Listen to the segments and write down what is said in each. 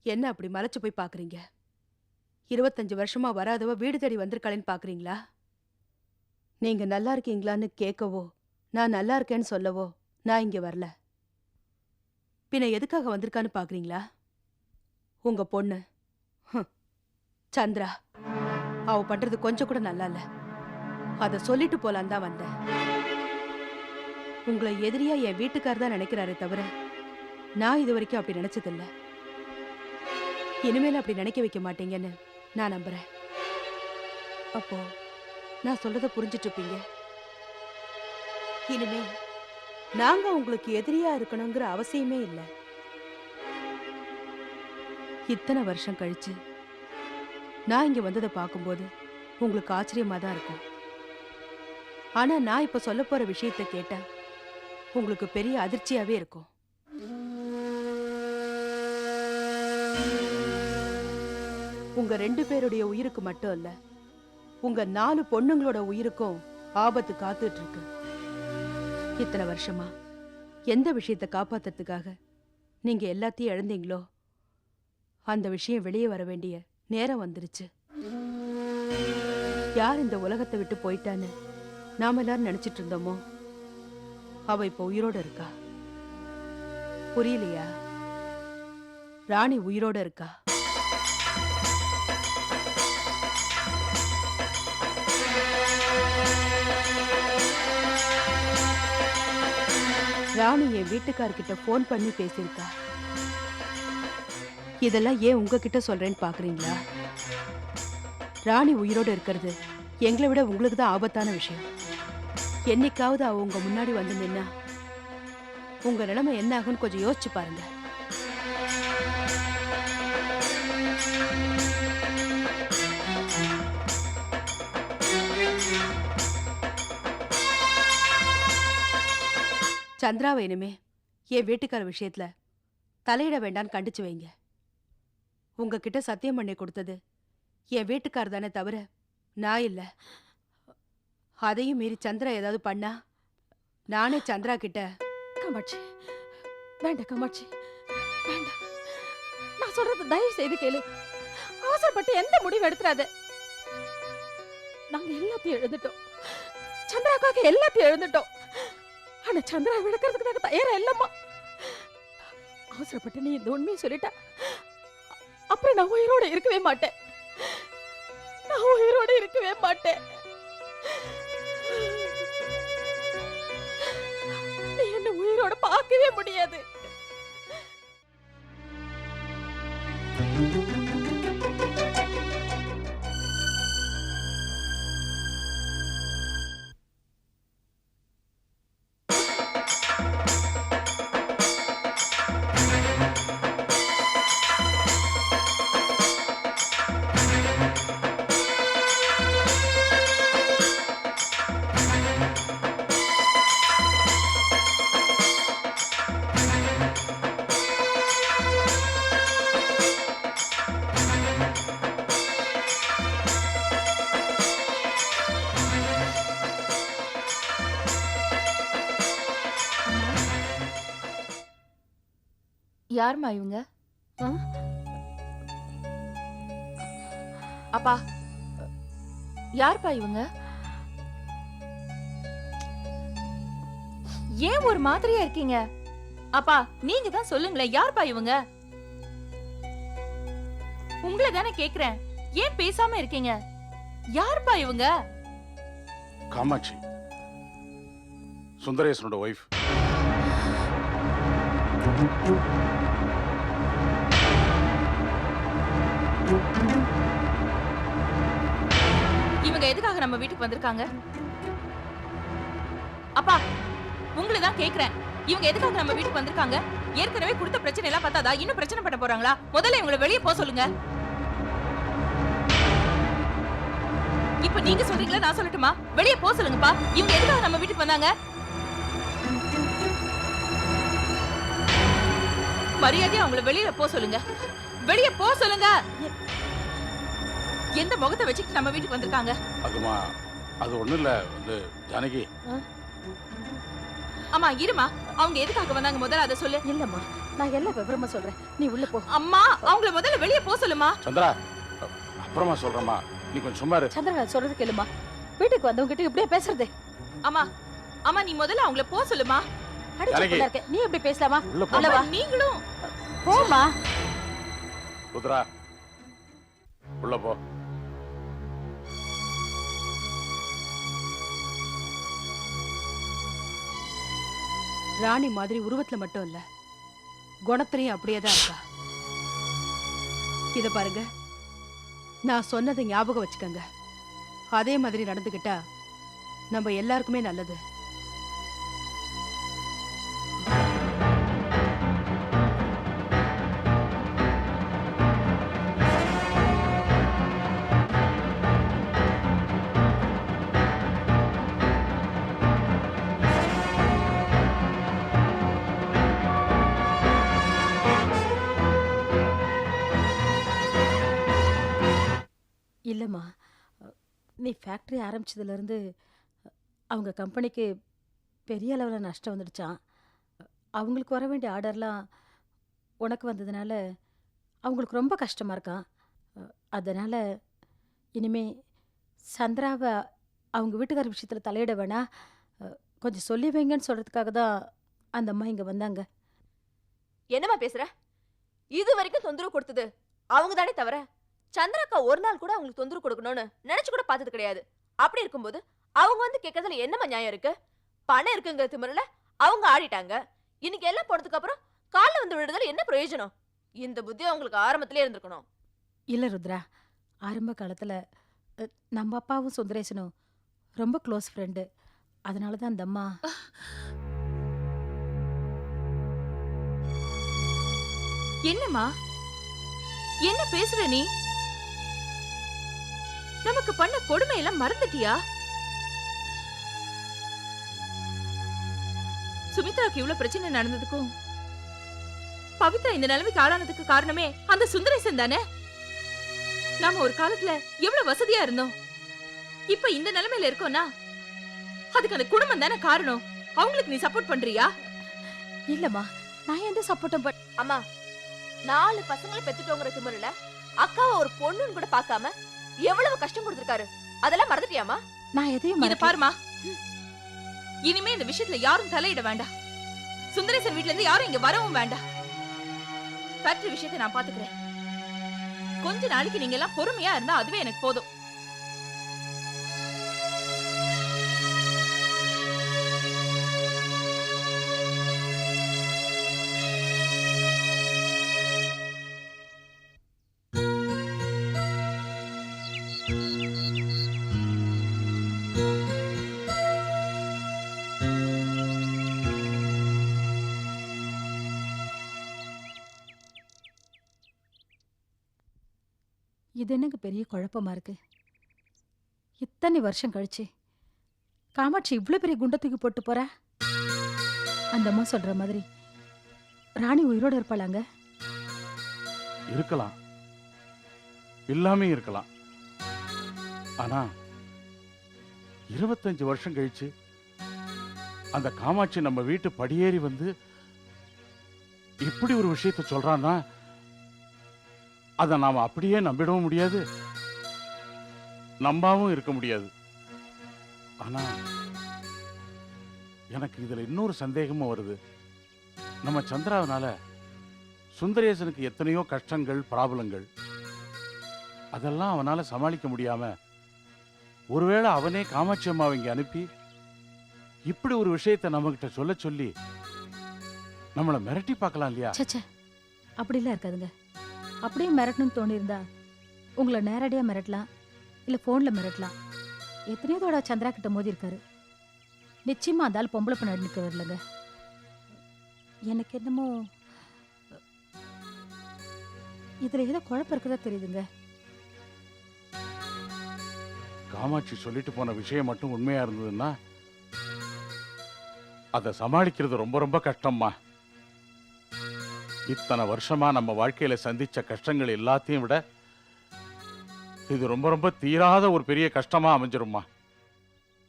என்ன அப்படி மலைச்சு போய் பாக்குறீங்க? 25 வருஷமா வராதவ வீடு தேடி வந்திருக்காளேன்னு பாக்குறீங்களா? நீங்க நல்லா இருக்கீங்களான்னு கேட்கவோ, நான் நல்லா இருக்கேன்னு சொல்லவோ நான் இங்க வரல. பின்ன எதுக்காக வந்திருக்கான்னு பாக்குறீங்களா? உங்க பொண்ணு ஹம், சந்திரா. அவ பண்றது கொஞ்சம் கூட நல்லா இல்ல. அத சொல்லிட்டு போலான்னு தான் வந்தேன். உங்களை எதிரியா என் வீட்டுக்காரர் தான் நினைக்கிறாரே தவிர நான் இது வரைக்கும் அப்படி நினைச்சதில்ல. இனிமேல் அப்படி நினைக்க வைக்க மாட்டீங்கன்னு நான் நம்புறேன். அப்போ நான் சொல்றத புரிஞ்சிட்டு இருப்பீங்க. இனிமே நாங்க உங்களுக்கு எதிரியா இருக்கணுங்கிற அவசியமே இல்லை. இத்தனை வருஷம் கழிச்சு நான் இங்க வந்ததை பார்க்கும்போது உங்களுக்கு ஆச்சரியமா தான் இருக்கும். ஆனா நான் இப்ப சொல்ல போற விஷயத்தை கேட்டா உங்களுக்கு பெரிய அதிர்ச்சியாவே இருக்கும். உங்க 2 பேருடைய உயிருக்கு மட்டும் இல்ல, உங்க 4 பொண்ணுங்களோட உயிருக்கும் ஆபத்து காத்துட்டு இருக்கு. இத்தனை வருஷமா எந்த விஷயத்தை காப்பாத்துறதுக்காக நீங்க எல்லாத்தையும் இழந்தீங்களோ அந்த விஷயம் வெளியே வர வேண்டிய நேரம் வந்துருச்சு. யார் இந்த உலகத்தை விட்டு போயிட்டான்னு நாம எல்லாரும் நினைச்சிட்டு இருந்தோமோ அவ இப்ப உயிரோட இருக்கா. புரியலையா? ராணி உயிரோட இருக்கா. ராணி என் வீட்டுக்கார்கிட்ட போன் பண்ணி பேசியிருக்கா. இதெல்லாம் ஏன் உங்ககிட்ட சொல்றேன்னு பாக்குறீங்களா? ராணி உயிரோட இருக்கிறது எங்களை விட உங்களுக்கு தான் ஆபத்தான விஷயம். என்னைக்காவது அவ உங்க முன்னாடி வந்து நின்னா உங்க நிலைமை என்ன ஆகும்னு கொஞ்சம் யோசிச்சு பாருங்க. சந்திராவை இனிமே என் வீட்டுக்கார விஷயத்துல தலையிட வேண்டான்னு கண்டிச்சு வைங்க. உங்ககிட்ட சத்தியம் பண்ணி கொடுத்தது என் வீட்டுக்கார் தானே தவிர நான் இல்ல. அதையும் மீறி சந்திரா ஏதாவது பண்ணா நானே சந்திரா கிட்ட. காமாட்சி, வேண்டாம் காமாட்சி, வேண்டாம். நான் சொல்றது தயவு செய்து கேளு. அவசரப்பட்டு எந்த முடிவு எடுத்துறாத. நாங்க எல்லாத்தையும் எழுந்துட்டோம். சந்திராக்காக எல்லாத்தையும் எழுந்துட்டோம். ஆனா சந்திரா விளக்கிறதுக்கு நாங்க தயாரா இல்லம்மா. அவசரப்பட்டு நீ இந்த உண்மையை சொல்லிட்டா அப்புறம் நான் உயிரோட இருக்கவே மாட்டேன். நான் உயிரோட இருக்கவே மாட்டேன். நீ என்ன உயிரோட பார்க்கவே முடியாது. யாருமா இவங்க? அப்பா, யார்ப்பா இவங்க? ஏன் ஒரு மாதிரியா இருக்கீங்க? அப்பா, நீங்க தான் சொல்லுங்களேன், யார்ப்பா இவங்க? உங்களை தானே கேக்குறேன், ஏன் பேசாம இருக்கீங்க? யார்ப்பா இவங்க? காமாட்சி, சுந்தரேசனோட ஒய்ஃப். இவங்க எதுக்காக நம்ம வீட்டுக்கு வந்திருக்காங்க? அப்பா, உங்களை தான் கேக்குறேன், இவங்க எதுக்காக நம்ம வீட்டுக்கு வந்திருக்காங்க? ஏற்கனவே கொடுத்த பிரச்சனை எல்லாம் பார்த்தாதா இன்னும் பிரச்சனை பண்ண போறாங்களா? முதல்ல இவங்களை வெளியே போக சொல்லுங்க. இப்ப நீங்க சொல்றீங்களா நான் சொல்லட்டுமா? வெளியே போக சொல்லுங்கப்பா. இவங்க எதுக்காக நம்ம வீட்டுக்கு வந்தாங்க? மரியாதையா அவங்களை வெளியில போக சொல்லுங்க. வெளியே போக சொல்லுங்க. எந்த முகத்தை வச்சுட்டு நம்ம வீட்டுக்கு வந்திருக்காங்க? அதுமா, அது ஒண்ணும் இல்ல, ஜானகி. ஆமா, இருமா. அவங்க எதுக்காக வந்தாங்க முதல்ல அதை சொல்லு. இல்லம்மா, நான் எல்லாம் விவரமா சொல்றேன், நீ உள்ள போ. அம்மா அவங்கள முதல்ல வெளியே போக சொல்லுமா. சந்திரா, அப்புறமா சொல்றேம்மா, நீ கொஞ்சம் சும்மா இரு. சந்திரா சொல்றது கேளுமா, வீட்டுக்கு வந்தவங்க கிட்ட இப்படியே பேசுறது. அம்மா அம்மா நீ முதல்ல அவங்கள போக சொல்லுமா. அடிச்சு ஜானகி. இருக்க, நீ எப்படி பேசலாமா? உள்ள போ. அல்லவா? நீங்களும் போமா. ருத்ரா, உள்ள போ. ராணி மாதிரி உருவத்துல மட்டும் இல்ல, குணத்திலையும் அப்படியே தான் இருக்கா. இத பாருங்க, நான் சொன்னதை ஞாபகம் வச்சுக்கங்க. அதே மாதிரி நடந்துக்கிட்டா நம்ம எல்லாருக்குமே நல்லது. இல்லம்மா, நீ ஃபேக்டரி ஆரம்பிச்சதுல இருந்து அவங்க கம்பெனிக்கு பெரிய அளவில் நஷ்டம் வந்துடுச்சான். அவங்களுக்கு வர வேண்டிய ஆர்டர்லாம் உனக்கு வந்ததுனால அவங்களுக்கு ரொம்ப கஷ்டமா இருக்கான். அதனால இனிமே சந்திராவை அவங்க வீட்டுக்கார விஷயத்தில் தலையிட வேணா, கொஞ்சம் சொல்லி வைங்கன்னு சொல்றதுக்காக தான் அந்த அம்மா இங்கே வந்தாங்க. என்னம்மா பேசுற? இது வரைக்கும் தொந்தரவு கொடுத்தது அவங்க தானே தவிர சந்திராக்கா ஒரு நாள் கூட அவங்களுக்கு தொந்தரவு கொடுக்கணும்னு நினைச்சு கூட பார்த்தது கிடையாது. அப்படி இருக்கும்போது அவங்க வந்து கேட்கறதுல என்னம்மா நியாயம் இருக்கு? பணம் இருக்குங்கிற திமிரல அவங்க ஆடிட்டாங்க. இன்னைக்கு எல்லாம் போனதுக்கு அப்புறம் காலில் வந்து விடுறதுல என்ன பிரயோஜனம்? இந்த புத்தி அவங்களுக்கு ஆரம்பத்திலே இருந்திருக்கணும். இல்லை ருத்ரா, ஆரம்ப காலத்தில் நம்ம அப்பாவும் சுந்தரேசனும் ரொம்ப க்ளோஸ் ஃப்ரெண்டு. அதனால தான் அந்த அம்மா. என்னம்மா என்ன பேசுற நீ? நமக்கு பண்ண கொடுமை எல்லாம் மறந்துட்டியா? சுமித்ராக்கு இவ்வளவு பிரச்சனை நடந்ததுக்கும் பவித்ரா இந்த நிலைமைக்கு ஆளானதுக்கு காரணமே அந்த சுந்தரேசன் தானே. நாம ஒரு காலத்துல எவ்வளவு வசதியா இருந்தோம், இப்ப இந்த நிலைமையில இருக்கோம்னா அதுக்கு அந்த குடும்பம் தானே காரணம். அவங்களுக்கு நீ சப்போர்ட் பண்றியா? இல்லம்மா, நான் எந்த சப்போர்ட்டும் அம்மா, 4 பசங்களை பெத்துட்டோங்கிற திமிரல அக்காவை ஒரு பொண்ணுன்னு கூட பார்க்காம எவ்வளவு கஷ்டம் கொடுத்திருக்காரு. அதெல்லாம் மறந்துட்டியாமா? நான் எதையும் இத மறக்கல. பாருமா, இனிமே இந்த விஷயத்துல யாரும் தலையிட வேண்டாம். சுந்தரேசன் வீட்ல இருந்து யாரும் இங்க வரவும் வேண்டாம். ஃபேக்டரி விஷயத்தை நான் பாத்துக்கிறேன். கொஞ்ச நாளைக்கு நீங்க எல்லாம் பொறுமையா இருந்தா அதுவே எனக்கு போதும். இது என்னங்க பெரிய குழப்பமா இருக்கு? இத்தனை வருஷம் கழிச்சு காமாட்சி இவ்ளோ பெரிய குண்டை தூக்கி போட்டு போறா. அந்த அம்மா சொல்ற மாதிரி ராணி உயிரோட இருப்பாளாங்க? இருக்கலாம், இல்லாமே இருக்கலாம். ஆனா 25 வருஷம் கழிச்சு அந்த காமாட்சி நம்ம வீட்டு படியேறி வந்து இப்படி ஒரு விஷயத்தை சொல்றான்னா அதை நாம அப்படியே நம்பிடவும் முடியாது, நம்பாவும் இருக்க முடியாது. ஆனா எனக்கு இதுல இன்னொரு சந்தேகமும் வருது. நம்ம சந்திராவனால சுந்தரேசனுக்கு எத்தனையோ கஷ்டங்கள், ப்ராப்ளங்கள், அதெல்லாம் அவனால சமாளிக்க முடியாம ஒருவேளை அவனே காமாட்சி அம்மாவை இங்க அனுப்பி இப்படி ஒரு விஷயத்தை நம்ம கிட்ட சொல்ல சொல்லி நம்மளை மிரட்டி பார்க்கலாம் இல்லையா? சச்ச, அப்படிலாம் இருக்காதுங்க. அப்படியே மிரட்டணும்னு தோணியிருந்தா உங்களை நேரடியாக மிரட்டலாம், இல்லை ஃபோனில் மிரட்டலாம். எத்தனையோ தடவை சந்திரா கிட்ட மோதி இருக்காரு. நிச்சயமா அந்த ஆள் பொம்பளை பண்ண நிற்க வரலங்க. எனக்கு என்னமோ இதுல ஏதோ குழப்பம் இருக்கிறதா தெரியுதுங்க. காமாட்சி சொல்லிட்டு போன விஷயம் மட்டும் உண்மையா இருந்ததுன்னா அதை சமாளிக்கிறது ரொம்ப ரொம்ப கஷ்டம்மா. இத்தனை வருஷமா நம்ம வாழ்க்கையில சந்திச்ச கஷ்டங்கள் எல்லாத்தையும் விட இது ரொம்ப ரொம்ப தீராத ஒரு பெரிய கஷ்டமா அமைஞ்சிரும்மா.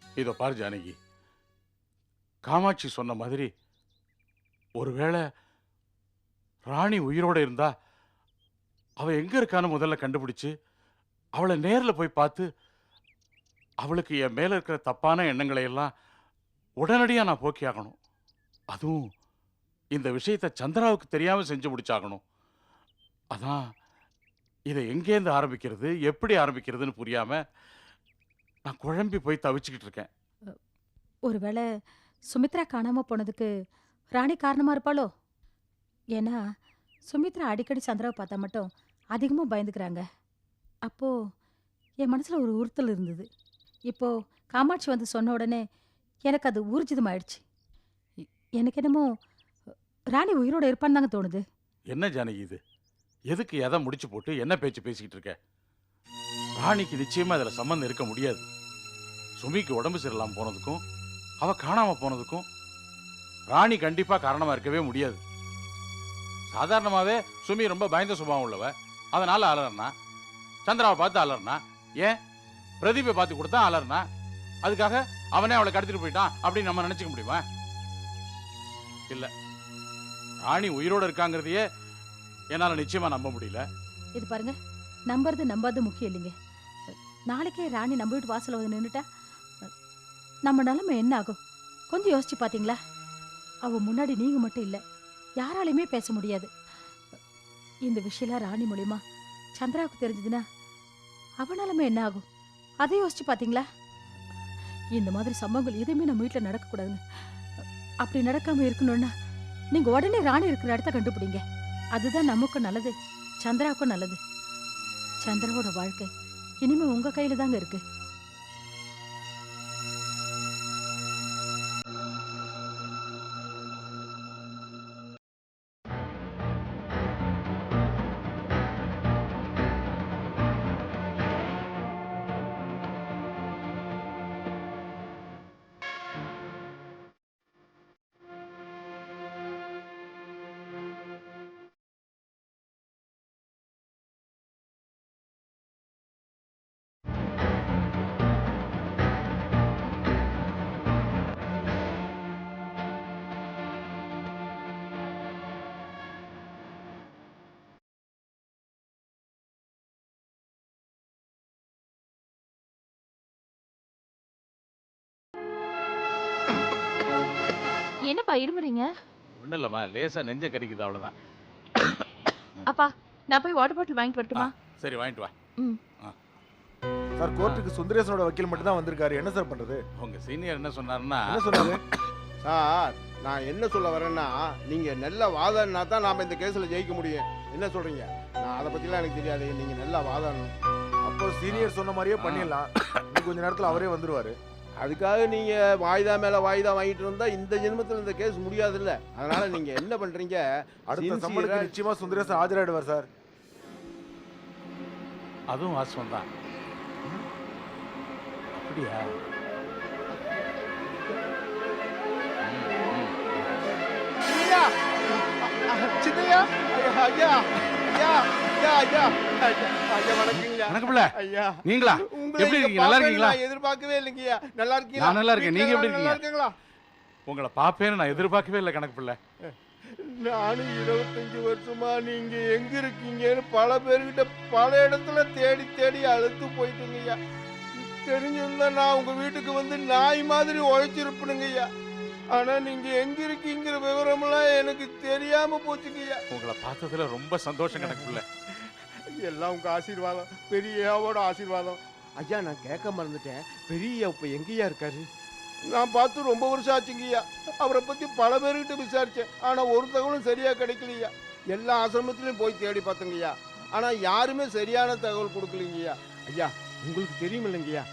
இதோ பாரு ஜானகி, காமாட்சி சொன்ன மாதிரி ஒருவேளை ராணி உயிரோட இருந்தா அவ எங்க இருக்கான்னு முதல்ல கண்டுபிடிச்சு அவளை நேர்ல போய் பார்த்து அவளுக்கு என் மேல இருக்கிற தப்பான எண்ணங்களை எல்லாம் உடனடியா நான் போக்கி ஆகணும். அதுவும் இந்த விஷயத்தை சந்திராவுக்கு தெரியாம செஞ்சு முடிச்சாகணும். அதான் இதை எங்கேருந்து ஆரம்பிக்கிறது, எப்படி ஆரம்பிக்கிறதுன்னு புரியாம நான் குழம்பி போய் தவிச்சுக்கிட்டு இருக்கேன். ஒருவேளை சுமித்ரா காணாம போனதுக்கு ராணி காரணமா இருப்பாளோ? ஏன்னா சுமித்ரா அடிக்கடி சந்திராவை பார்த்தா மட்டும் அதிகமாக பயந்துக்கிறாங்க. அப்போ என் மனசுல ஒரு உறுத்தல் இருந்தது. இப்போ காமாட்சி வந்து சொன்ன உடனே எனக்கு அது ஊர்ஜிதமாயிடுச்சு. எனக்கு என்னமோ ராணி உயிரோட இருப்பான்னு தாங்க தோணுது. என்ன ஜானகி இது? எதுக்கு எதை முடிச்சு போட்டு என்ன பேச்சு பேசிக்கிட்டு இருக்க? ராணிக்கு நிச்சயமா இதுல சம்பந்தம் இருக்க முடியாது. சுமிக்கு உடம்பு சரியில்லாம போனதுக்கும் அவ காணாம போனதுக்கும் ராணி கண்டிப்பா காரணமா இருக்கவே முடியாது. சாதாரணமாவே சுமி ரொம்ப பயந்த சுபாவம் உள்ளவ. அதனால அலறனா. சந்திராவை பார்த்து அலறனா. ஏன் பிரதீபை பார்த்து கொடுத்தா அலறனா. அதுக்காக அவனே அவளை கடத்திட்டு போயிட்டான் அப்படின்னு நம்ம நினைச்சுக்க முடியுமா? இல்ல, ராணி உயிரோட இருக்காங்கிறதையே என்னால நிச்சயமா நம்ப முடியல. இது பாருங்க, நம்புறது நம்பாது முக்கியம் இல்லைங்க. நாளைக்கே ராணி நம்ம வீட்டு வாசல்ல வந்து நின்றுட்டா நம்ம நிலைமை என்ன ஆகும்? கொஞ்சம் யோசிச்சு பாத்தீங்களா? அவ முன்னாடி நீங்க மட்டும் இல்ல, யாராலையுமே பேச முடியாது. இந்த விஷயம் ராணி மூலியமா சந்திராவுக்கு தெரிஞ்சதுன்னா அவ நிலைமை என்ன ஆகும்? அதை யோசிச்சு பாத்தீங்களா? இந்த மாதிரி சம்பவங்கள் எதுவுமே நம்ம வீட்டுல நடக்கக்கூடாதுங்க. அப்படி நடக்காம இருக்கணும்னா நீங்க உடனே ராணி இருக்கிற இடத்த கண்டுபிடிங்க. அதுதான் நமக்கும் நல்லது, சந்திராவுக்கும் நல்லது. சந்திராவோட வாழ்க்கை இனிமே உங்க கையில தாங்க இருக்கு. என்னப்பா இருமுறீங்க? ஒண்ணும் இல்லம்மா, லேசா நெஞ்ச கறிக்குது, அவ்வளவுதான். அப்பா, நான் போய் வாட்டர் பாட்டில் வாங்கிட்டு வரட்டுமா? சரி, வாங்கிட்டு வா. சார், கோர்ட்டுக்கு சுந்தரேசனோட வக்கீல் மட்டும் தான் வந்திருக்காரு. என்ன சார் பண்றது? உங்க சீனியர் என்ன சொன்னாருன்னா, என்ன சொன்னாரு? சார், நான் என்ன சொல்ல வரேன்னா, நீங்க நல்ல வாதம்னா தான் நாம இந்த கேஸ்ல ஜெயிக்க முடியும். என்ன சொல்றீங்க? நான் அதை பத்திலாம் எனக்கு தெரியாது. நீங்க நல்லா வாதாடணும். அப்போ சீனியர் சொன்ன மாதிரியே பண்ணிடலாம். இன்னும் கொஞ்ச நேரத்துல அவரே வந்துருவாரு. அதுக்காக நீங்க வாய்தா மேல வாய்தா வாங்கிட்டு இருந்தா இந்த ஜென்மத்துல இந்த கேஸ் முடியாது இல்ல. அதனால நீங்க என்ன பண்றீங்க? அடுத்த சம்மனுக்கு நிச்சயமா சுந்தரேசன் ஆஜராயிடுவார் சார். அதுவும் வாஸ்தவம் தான். அப்படியா? சின்னையா, ஐயா, ஐயா, ஐயா, ஐயா, ஐயா, வணக்கங்கய்யா. கணக்கு பிள்ளை, ஐயா, நீங்களா? உங்களை எப்படி இங்க இருக்கீங்க? நல்லா இருக்கீங்களா? நான் எதிர்பார்க்கவே இல்லைங்கய்யா. நல்லா இருக்கீங்களா? நான் நல்லா இருக்கேன். நீங்க எப்படி வீட்டுல நல்லா இருக்கீங்க? இருக்கீங்களா? உங்களை பாப்பேன்னு நான் எதிர்பார்க்கவே இல்லை கணக்கு பிள்ளை. நானும் 25 வருஷமா நீங்க எங்க இருக்கீங்கன்னு பல பேர்கிட்ட பல இடத்துல தேடி தேடி அழுத்து போயிட்டுங்கய்யா. தெரிஞ்சிருந்தா நான் உங்க வீட்டுக்கு வந்து நாய் மாதிரி உழைச்சிருப்பணுங்கய்யா. ஆனா நீங்க எங்க இருக்கீங்கிற விவரமெல்லாம் எனக்கு தெரியாம போச்சுங்கய்யா. உங்களை பார்த்ததுல ரொம்ப சந்தோஷம் கணக்கு பிள்ளை. எல்லாம் உங்க ஆசீர்வாதம், பெரியாவோட ஆசீர்வாதம். ஐயா, நான் கேட்க மறந்துட்டேன். பெரிய இப்ப எங்கேயா இருக்காரு? நான் பார்த்து ரொம்ப வருஷம் ஆச்சுங்கய்யா. அவரை பத்தி பல பேர்கிட்ட விசாரிச்சேன். ஆனா ஒரு தகவலும் சரியா கிடைக்கலையா. எல்லா ஆசிரமத்திலையும் போய் தேடி பார்த்தங்கய்யா. ஆனா யாருமே சரியான தகவல் கொடுக்கலங்கய்யா. ஐயா, உங்களுக்கு தெரியும் இல்லைங்கய்யா,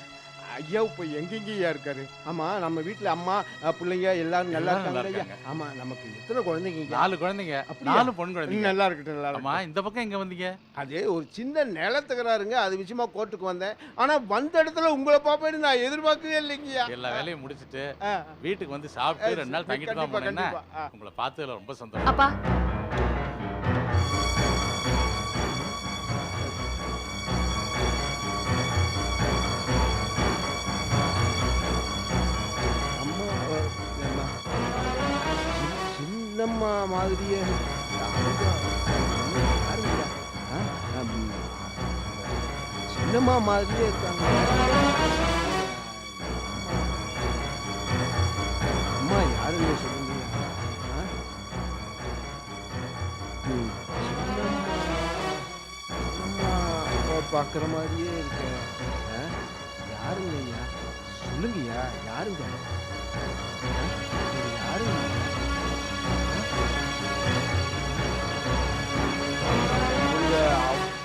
ஐயா இப்ப எங்கெங்கய்யா இருக்காரு? ஆமா, நம்ம வீட்டுல அம்மா பிள்ளைங்க எல்லாரும் நல்லா இருக்காங்க ஐயா? ஆமா, நமக்கு எத்தனை குழந்தைங்க? 4 குழந்தைங்க, அப்படியா? 4 பொண்ணு குழந்தைங்க. நல்லா இருக்கட்டும், நல்லா அம்மா, இருக்கட்டும். இந்த பக்கம் எங்க வந்தீங்க? அது ஒரு சின்ன நிலத்துக்கிறாருங்க, அது விஷயமா கோர்ட்டுக்கு வந்தேன். ஆனா வந்த இடத்துல உங்களை பாப்பேன்னு நான் எதிர்பார்க்கவே இல்லைங்கய்யா. எல்லா வேலையும் முடிச்சிட்டு ஆ, வீட்டுக்கு வந்து சாப்பிட்டு 2 நாள் தங்கிட்டு தான் கண்டிப்பா, போனேன்னா கண்டிப்பா. ஆ. உங்களை பார்த்ததுல ரொம்ப சந்தோஷம். அப்பா, அம்மா, சின்னம்மா மாதிரியே யாருங்க? ஆ? சின்னம்மா மாதிரியே இருக்காங்க. அம்மா யாருன்னு சொல்லுங்க. ஆ? சின்னம்மா பார்க்குற மாதிரியே இருக்கு. ஆ? யாருங்க ஐயா? சொல்லுங்கய்யா, யாருங்க? ஆ? நீங்க யாருங்க?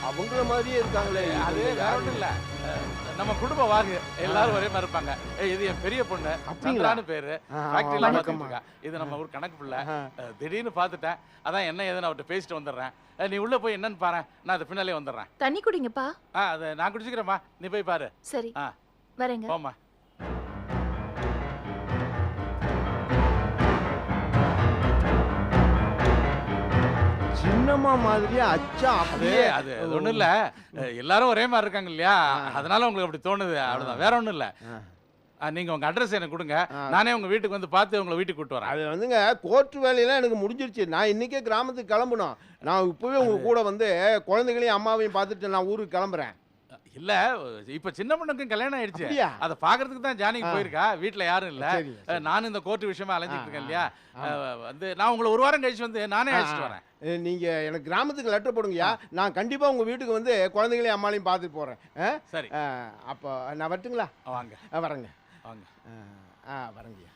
அவங்கள மாதிரியே இருக்காங்களே. அது வேற ஒண்ணும் இல்ல. நம்ம குடும்ப வாரிசு எல்லாரும் ஒரே மாதிரி இருப்பாங்க. இது என் பெரிய பொண்ணு அப்படிங்களா? சந்திரான்னு பேரு. ஆ, ஃபேக்டரியில வணக்கம்மா. பார்த்துட்டு இருக்கா. இது நம்ம ஊர் கணக்கு பிள்ளை. ஆ. திடீர்னு பார்த்துட்டேன். அதான் என்ன ஏதுன்னு அவர்கிட்ட பேசிட்டு வந்துடுறேன். நீ உள்ள போய் என்னன்னு பாரு, நான் அது பின்னாலே வந்துடுறேன். தண்ணி குடிங்கப்பா. அதை நான் குடிச்சுக்கிறேம்மா, நீ போய் பாரு. சரி ஆ. வரேங்க. போம்மா. சின்னம்மா மாதிரியே அச்சா அது அப்படியே. அது அது ஒண்ணும் இல்ல. எல்லாரும் ஒரே மாதிரி இருக்காங்க இல்லையா, அதனால உங்களுக்கு அப்படி தோணுது, அவ்வளவுதான், வேற ஒண்ணும் இல்ல. நீங்க உங்க அட்ரஸ் எனக்கு கொடுங்க, நானே உங்க வீட்டுக்கு வந்து பார்த்து உங்களை வீட்டுக்கு கூட்டு வரேன். அது வந்துங்க கோர்ட் வேலையெல்லாம் எனக்கு முடிஞ்சிருச்சு. நான் இன்னைக்கே கிராமத்துக்கு கிளம்பணும். நான் இப்பவே உங்க கூட வந்து குழந்தைகளையும் அம்மாவையும் பார்த்துட்டு நான் ஊருக்கு கிளம்புறேன். இல்ல, இப்ப சின்ன பொண்ணுக்கும் கல்யாணம் ஆயிடுச்சு. அப்படியா? அதை பாக்குறதுக்கு தான் ஜானிக்கு போயிருக்கா. வீட்டுல யாரும் இல்ல. சரி, சரி. நானும் இந்த கோர்ட் விஷயமா அலைஞ்சிட்டு இருக்கேன் இல்லையா. வந்து நான் உங்களை ஒரு வாரம் கழிச்சு வந்து நானே அழைச்சிட்டு வரேன். நீங்க எனக்கு கிராமத்துக்கு லெட்டர் போடுங்கய்யா. நான் கண்டிப்பா உங்க வீட்டுக்கு வந்து குழந்தைகளையும் அம்மாளையும் பார்த்துட்டு போறேன். சரி, அப்போ நான் வரட்டுங்களா? வாங்க வரேங்க. வாங்க. வரேங்கய்யா.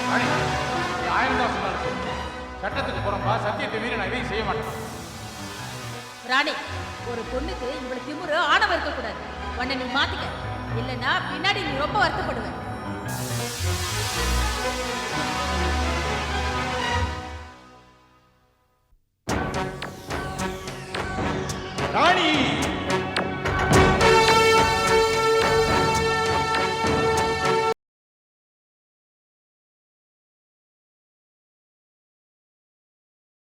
ராணி, நீ 1000 தான் சொன்னாலும் சரி. சட்டத்துக்கு புறம்பா சத்தியத்தை மீறி நான் எதையும் செய்ய மாட்டேன். ராணி, ஒரு பொண்ணுக்கு இவ்வளவு திமிரு ஆணவம் இருக்க கூடாது. உன்னை நீ மாத்திக்க, இல்லைன்னா பின்னாடி நீ ரொம்ப வருத்தப்படுவ. ராணி